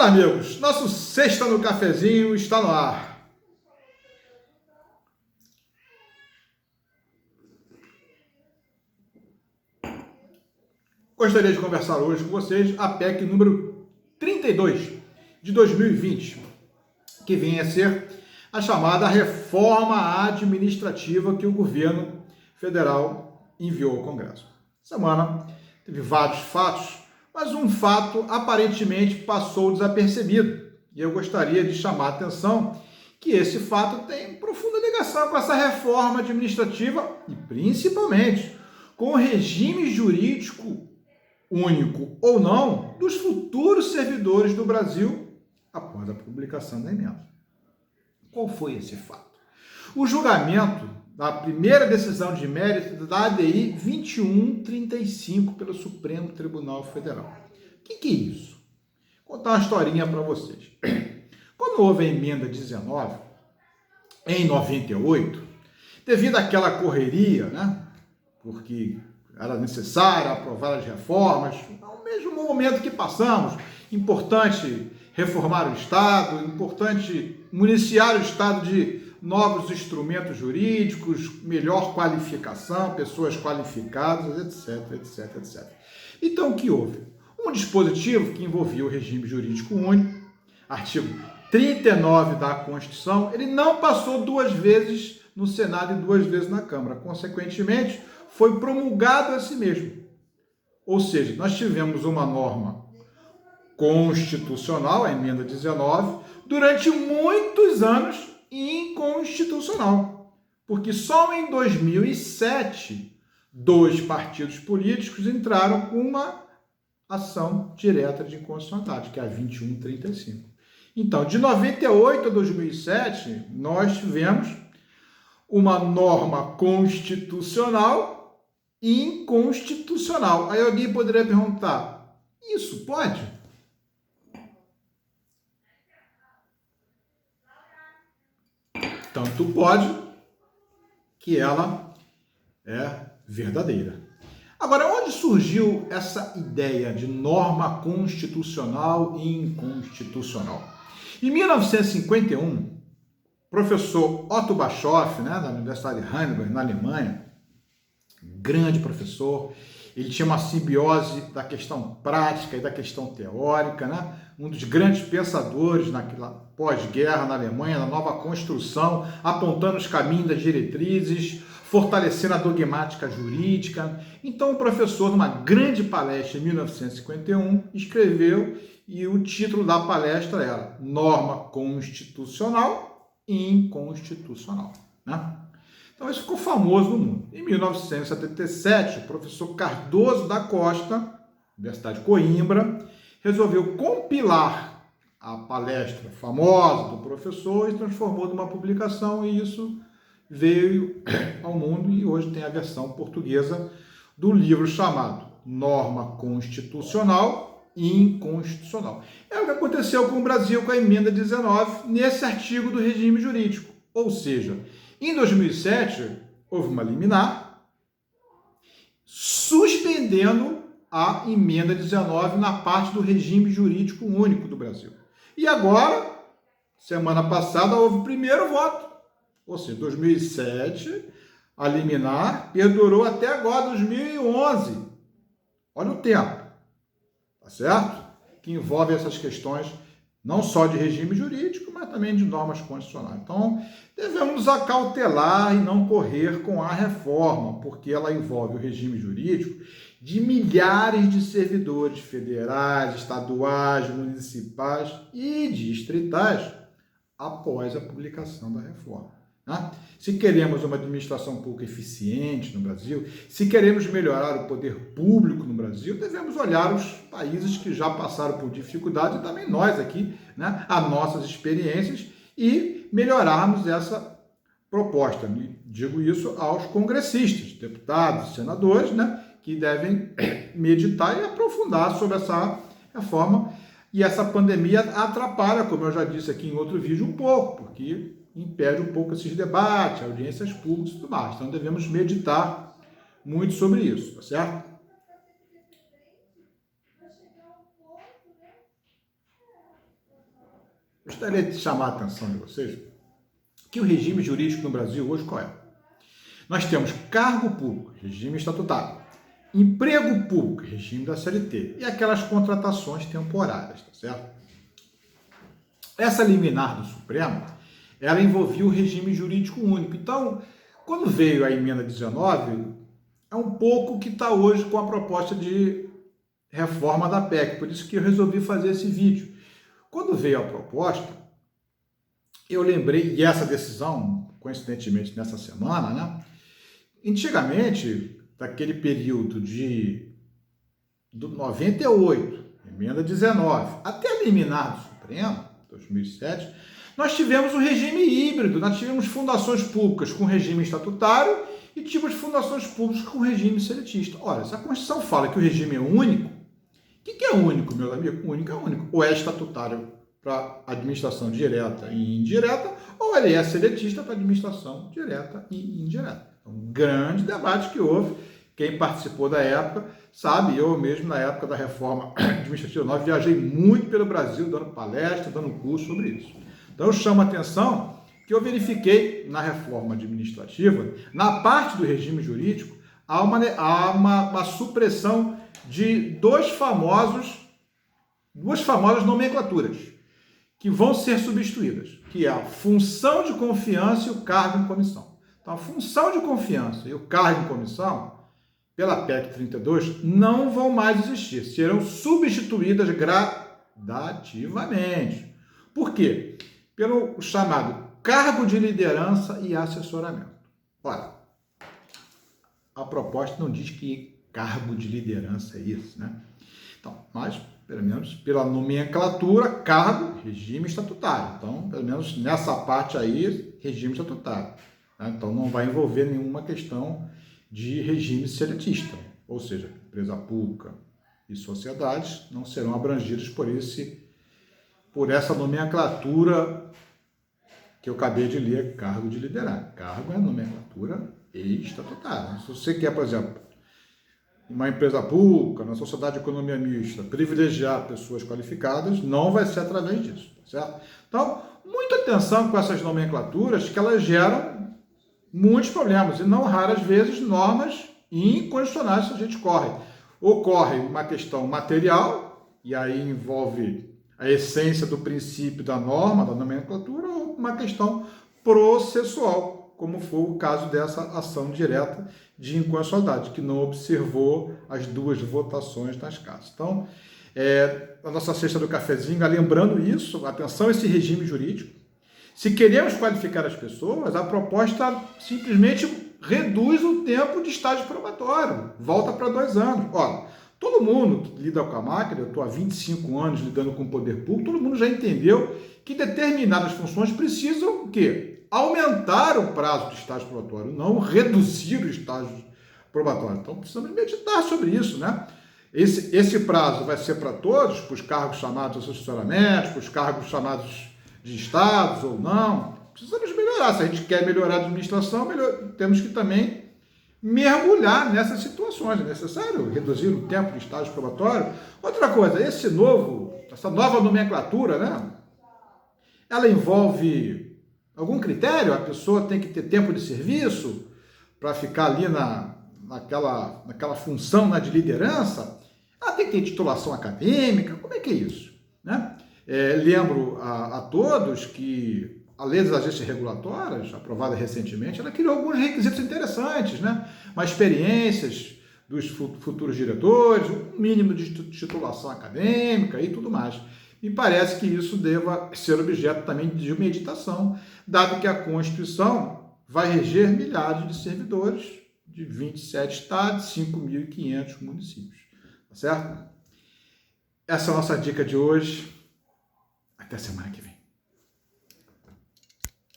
Olá, amigos. Nosso Sexta no Cafezinho está no ar. Gostaria de conversar hoje com vocês a PEC número 32 de 2020, que vem a ser a chamada reforma administrativa que o governo federal enviou ao Congresso. Semana teve vários fatos, mas um fato aparentemente passou desapercebido. E eu gostaria de chamar a atenção que esse fato tem profunda ligação com essa reforma administrativa e principalmente com o regime jurídico único ou não dos futuros servidores do Brasil após a publicação da emenda. Qual foi esse fato? O julgamento da primeira decisão de mérito da ADI 2135 pelo Supremo Tribunal Federal. O que é isso? Vou contar uma historinha para vocês. Quando houve a emenda 19, em 98, devido àquela correria, porque era necessário aprovar as reformas, ao mesmo momento que passamos, importante reformar o Estado, importante municiar o Estado de novos instrumentos jurídicos, melhor qualificação, pessoas qualificadas, etc. Então, o que houve? Um dispositivo que envolvia o regime jurídico único, artigo 39 da Constituição, ele não passou 2 vezes no Senado e 2 vezes na Câmara. Consequentemente, foi promulgado a si mesmo. Ou seja, nós tivemos uma norma constitucional, a emenda 19, durante muitos anos inconstitucional. Porque só em 2007, 2 partidos políticos entraram com uma ação direta de inconstitucionalidade, que é a 2135. Então, de 98 a 2007, nós tivemos uma norma constitucional e inconstitucional. Aí alguém poderia perguntar, isso pode? Tanto pode que ela é verdadeira. Agora, onde surgiu essa ideia de norma constitucional e inconstitucional? Em 1951, professor Otto Bischoff, da Universidade de Heidelberg, na Alemanha, grande professor, ele tinha uma simbiose da questão prática e da questão teórica, um dos grandes pensadores naquela pós-guerra na Alemanha, na nova construção, apontando os caminhos das diretrizes, fortalecendo a dogmática jurídica. Então, o professor, numa grande palestra em 1951, escreveu, e o título da palestra era Norma Constitucional e Inconstitucional. Então, isso ficou famoso no mundo. Em 1977, o professor Cardoso da Costa, Universidade de Coimbra, resolveu compilar a palestra famosa do professor e transformou numa publicação, e isso veio ao mundo e hoje tem a versão portuguesa do livro chamado Norma Constitucional e Inconstitucional. É o que aconteceu com o Brasil com a emenda 19 nesse artigo do regime jurídico. Ou seja, em 2007 houve uma liminar suspendendo a emenda 19 na parte do regime jurídico único do Brasil. E agora, semana passada, houve o primeiro voto. Ou seja, 2007, a liminar perdurou até agora, 2011. Olha o tempo, tá certo? Que envolve essas questões não só de regime jurídico, mas também de normas constitucionais. Então, devemos nos acautelar e não correr com a reforma, porque ela envolve o regime jurídico de milhares de servidores federais, estaduais, municipais e distritais após a publicação da reforma. Se queremos uma administração pública eficiente no Brasil, se queremos melhorar o poder público no Brasil, devemos olhar os países que já passaram por dificuldade, e também nós aqui, as nossas experiências, e melhorarmos essa proposta. E digo isso aos congressistas, deputados, senadores, que devem meditar e aprofundar sobre essa reforma. E essa pandemia atrapalha, como eu já disse aqui em outro vídeo, um pouco, porque impede um pouco esses debates, audiências públicas e tudo mais. Então, devemos meditar muito sobre isso, tá certo? gostaria de chamar a atenção de vocês que o regime jurídico no Brasil hoje qual é? Nós temos cargo público, regime estatutário, emprego público, regime da CLT, e aquelas contratações temporárias, tá certo? Essa liminar do Supremo, ela envolvia o regime jurídico único. Então, quando veio a emenda 19, é um pouco o que está hoje com a proposta de reforma da PEC, por isso que eu resolvi fazer esse vídeo. Quando veio a proposta, eu lembrei, e essa decisão, coincidentemente nessa semana, né? Antigamente, daquele período do 98, emenda 19, até a liminar do Supremo, 2007, nós tivemos um regime híbrido, nós tivemos fundações públicas com regime estatutário e tivemos fundações públicas com regime seletista. Olha, se a Constituição fala que o regime é único, o que é único, meus amigos? Único é único. Ou é estatutário para administração direta e indireta, ou ele é seletista para administração direta e indireta. É um grande debate que houve. Quem participou da época sabe, eu mesmo na época da reforma administrativa nova viajei muito pelo Brasil, dando palestra, dando curso sobre isso. Então eu chamo a atenção que eu verifiquei na reforma administrativa, na parte do regime jurídico, há uma supressão de duas famosas nomenclaturas que vão ser substituídas, que é a função de confiança e o cargo em comissão. Então, a função de confiança e o cargo em comissão, pela PEC 32, não vão mais existir, serão substituídas gradativamente. Por quê? Pelo chamado cargo de liderança e assessoramento. Olha, a proposta não diz que cargo de liderança é isso, né? Então, mas, pelo menos, pela nomenclatura, cargo, regime estatutário. Então, pelo menos nessa parte aí, regime estatutário. Né? Então, não vai envolver nenhuma questão de regime seletista. Ou seja, empresa pública e sociedades não serão abrangidas por essa nomenclatura que eu acabei de ler, cargo de liderar. Cargo é nomenclatura estatutária. Se você quer, por exemplo, uma empresa pública, na sociedade de economia mista, privilegiar pessoas qualificadas, não vai ser através disso, certo? Então, muita atenção com essas nomenclaturas, que elas geram muitos problemas, e não raras vezes normas inconstitucionais que a gente corre. Ocorre uma questão material, e aí envolve a essência do princípio da norma, da nomenclatura, ou uma questão processual, como foi o caso dessa ação direta de inconstitucionalidade, que não observou as duas votações nas casas. Então, a nossa cesta do cafezinho, lembrando isso, atenção a esse regime jurídico. Se queremos qualificar as pessoas, a proposta simplesmente reduz o tempo de estágio probatório, volta para 2 anos. Olha, todo mundo que lida com a máquina, eu estou há 25 anos lidando com o poder público, todo mundo já entendeu que determinadas funções precisam o quê? Aumentar o prazo de estágio probatório, não reduzir o estágio probatório. Então, precisamos meditar sobre isso, né? Esse prazo vai ser para todos, para os cargos chamados de assessoramentos, para os cargos chamados de estados ou não. Precisamos melhorar. Se a gente quer melhorar a administração, temos que também mergulhar nessas situações. É necessário reduzir o tempo de estágio probatório. Outra coisa, essa nova nomenclatura, né? Ela envolve algum critério? A pessoa tem que ter tempo de serviço para ficar ali naquela função, né, de liderança? Ela tem que ter titulação acadêmica? Como é que é isso? Né? Lembro a todos que a Lei das Agências Regulatórias, aprovada recentemente, ela criou alguns requisitos interessantes, né? Mas experiências dos futuros diretores, um mínimo de titulação acadêmica e tudo mais. Me parece que isso deva ser objeto também de meditação, dado que a Constituição vai reger milhares de servidores de 27 estados, 5.500 municípios. Tá certo? Essa é a nossa dica de hoje. Até semana que vem.